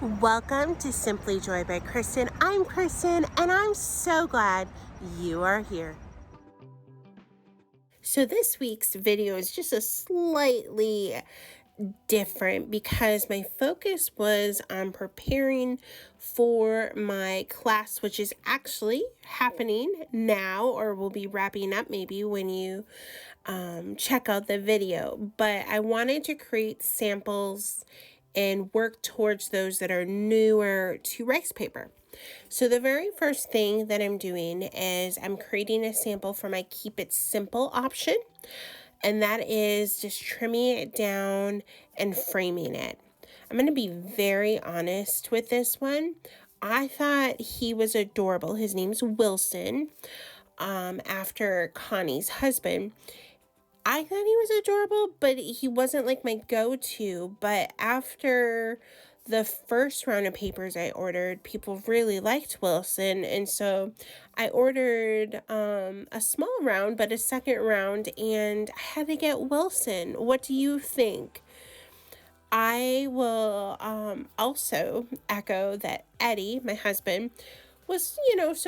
Welcome to Simply Joy by Kristen. I'm Kristen, and I'm so glad you are here. So this week's video is just a slightly different because my focus was on preparing for my class, which is actually happening now, or will be wrapping up maybe when you check out the video. But I wanted to create samples and work towards those that are newer to rice paper. So the very first thing that I'm doing is I'm creating a sample for my Keep It Simple option. And that is just trimming it down and framing it. I'm going to be very honest with this one. I thought he was adorable. His name's Wilson, after Connie's husband. I thought he was adorable, but he wasn't like my go-to. But after the first round of papers I ordered, people really liked Wilson. And so I ordered a small round, but a second round, and I had to get Wilson. What do you think? I will also echo that Eddie, my husband, was,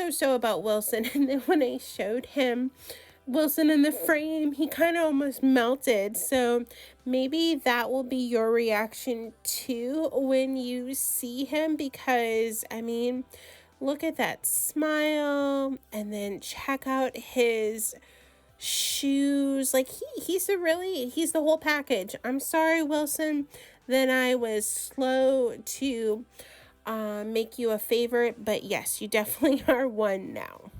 so about Wilson. And then when I showed him Wilson in the frame, he kind of almost melted. So maybe that will be your reaction too when you see him, because I mean, look at that smile, and then check out his shoes. Like he's the whole package. I'm sorry, Wilson, that I was slow to make you a favorite, but yes, you definitely are one now.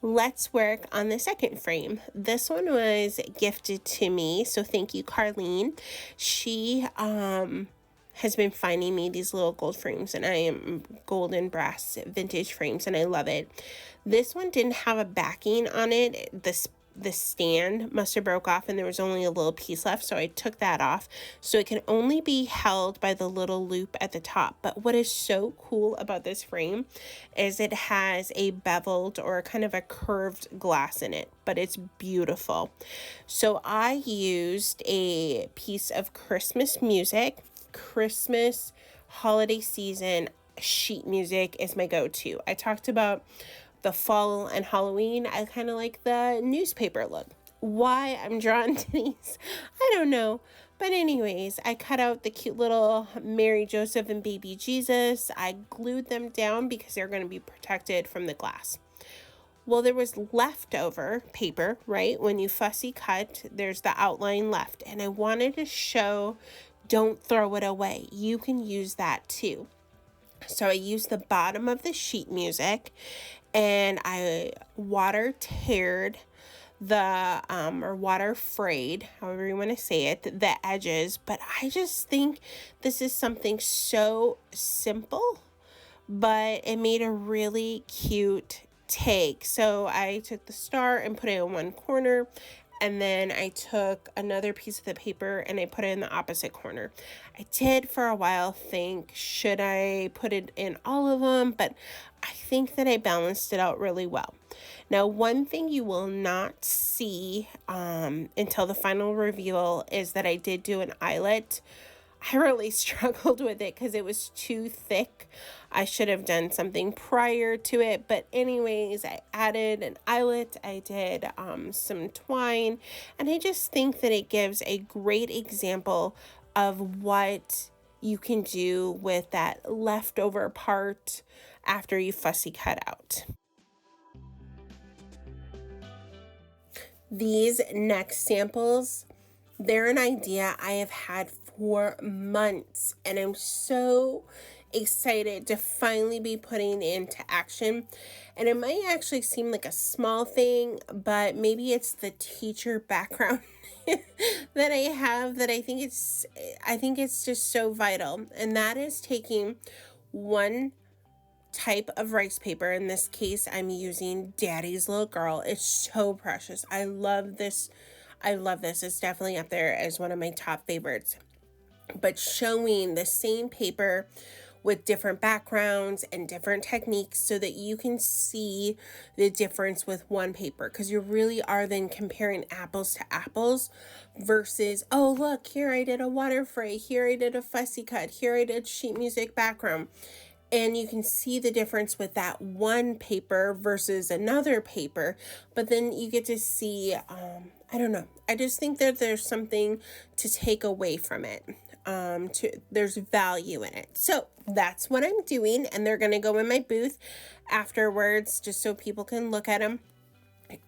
Let's work on the second frame. This one was gifted to me, so thank you, Carlene. She has been finding me these little gold frames, and I am gold and brass vintage frames, and I love it. This one didn't have a backing on it. The stand must have broke off, and there was only a little piece left, so I took that off so it can only be held by the little loop at the top. But what is so cool about this frame is it has a beveled or kind of a curved glass in it, but it's beautiful. So I used a piece of Christmas music. Christmas holiday season sheet music is my go-to. I talked about the fall and Halloween. I kind of like the newspaper look. Why I'm drawn to these, I don't know. But anyways, I cut out the cute little Mary, Joseph, and baby Jesus. I glued them down because they're going to be protected from the glass. Well, there was leftover paper, right? When you fussy cut, there's the outline left. And I wanted to show, don't throw it away. You can use that too. So I used the bottom of the sheet music, and I water teared or water frayed, however you want to say it, the edges. But I just think this is something so simple, but it made a really cute take. So I took the star and put it in one corner, and then I took another piece of the paper and I put it in the opposite corner. I did for a while think, should I put it in all of them? But I think that I balanced it out really well. Now, one thing you will not see until the final reveal is that I did do an eyelet. I really struggled with it because it was too thick. I should have done something prior to it. But anyways, I added an eyelet. I did some twine. And I just think that it gives a great example of what you can do with that leftover part after you fussy cut out. These next samples, they're an idea I have had for months, and I'm so excited to finally be putting into action. And it might actually seem like a small thing, but maybe it's the teacher background that I have that I think it's just so vital. And that is taking one type of rice paper. In this case, I'm using Daddy's Little Girl. It's so precious. I love this. It's definitely up there as one of my top favorites. But showing the same paper with different backgrounds and different techniques so that you can see the difference with one paper, because you really are then comparing apples to apples versus, oh, look, here I did a water fray, here I did a fussy cut, here I did sheet music background. And you can see the difference with that one paper versus another paper. But then you get to see, I don't know. I just think that there's something to take away from it. There's value in it. So that's what I'm doing. And they're going to go in my booth afterwards just so people can look at them.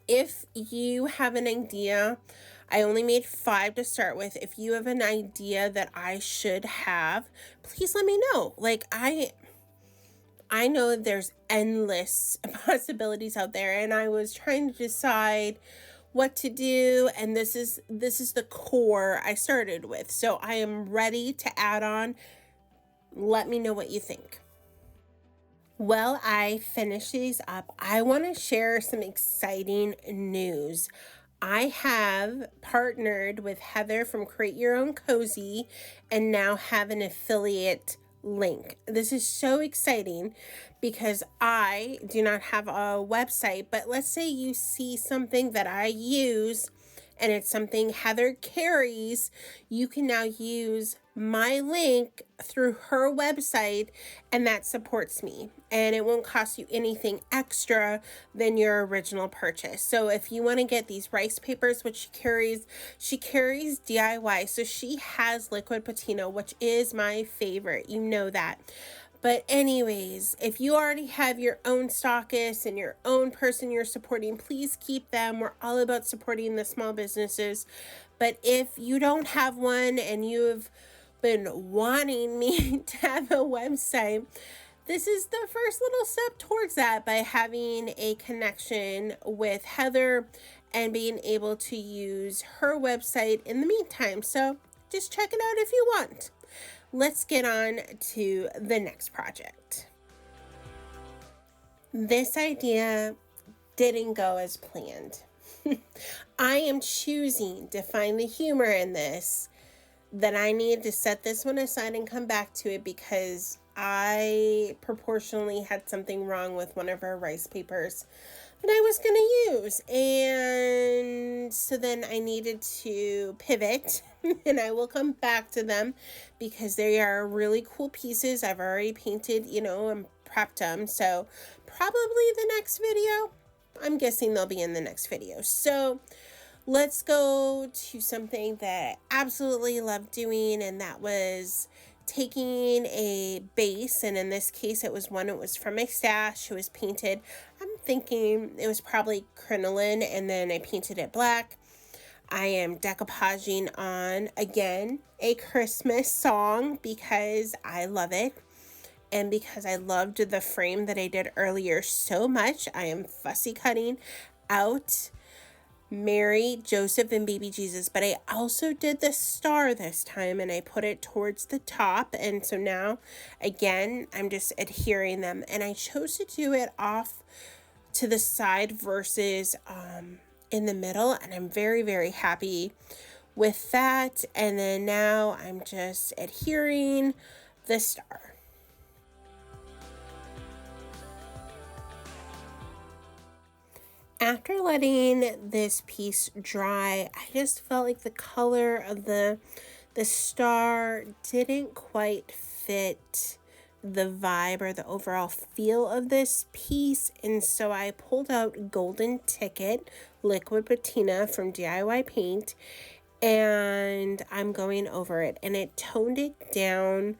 If you have an idea, I only made 5 to start with. If you have an idea that I should have, please let me know. Like, I know there's endless possibilities out there, and I was trying to decide what to do, and this is the core I started with. So I am ready to add on. Let me know what you think. Well, I finished these up. I want to share some exciting news. I have partnered with Heather from Create Your Own Cozy and now have an affiliate link. This is so exciting because I do not have a website, but let's say you see something that I use and it's something Heather carries, you can now use my link through her website, and that supports me. And it won't cost you anything extra than your original purchase. So if you want to get these rice papers, which she carries DIY. So she has liquid patina, which is my favorite. You know that. But anyways, if you already have your own stockists and your own person you're supporting, please keep them. We're all about supporting the small businesses. But if you don't have one and you've been wanting me to have a website, this is the first little step towards that by having a connection with Heather and being able to use her website in the meantime. So just check it out if you want. Let's get on to the next project. This idea didn't go as planned. I am choosing to find the humor in this, that I need to set this one aside and come back to it because I proportionally had something wrong with one of our rice papers that I was going to use. And so then I needed to pivot and I will come back to them because they are really cool pieces. I've already painted, and prepped them. So probably the next video, I'm guessing they'll be in the next video. So let's go to something that I absolutely love doing, and that was taking a base, and in this case it was from my stash. It was painted, I'm thinking it was probably crinoline, and then I painted it black. I am decoupaging on, again, a Christmas song because I love it. And because I loved the frame that I did earlier so much, I am fussy cutting out Mary, Joseph, and baby Jesus. But I also did the star this time and I put it towards the top. And so now, again, I'm just adhering them. And I chose to do it off to the side versus in the middle. And I'm very, very happy with that. And then now I'm just adhering the star. After letting this piece dry, I just felt like the color of the star didn't quite fit the vibe or the overall feel of this piece. And so I pulled out Golden Ticket liquid patina from DIY Paint, and I'm going over it. And it toned it down,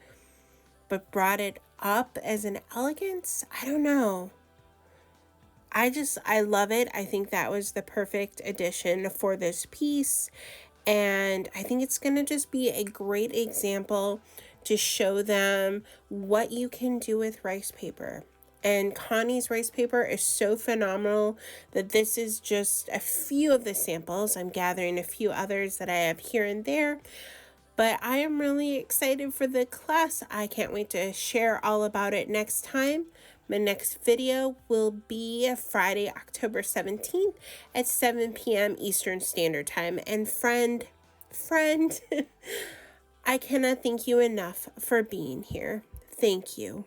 but brought it up as an elegance. I don't know. I love it. I think that was the perfect addition for this piece. And I think it's going to just be a great example to show them what you can do with rice paper. And Connie's rice paper is so phenomenal that this is just a few of the samples. I'm gathering a few others that I have here and there. But I am really excited for the class. I can't wait to share all about it next time. My next video will be Friday, October 17th at 7 p.m. Eastern Standard Time. And friend, I cannot thank you enough for being here. Thank you.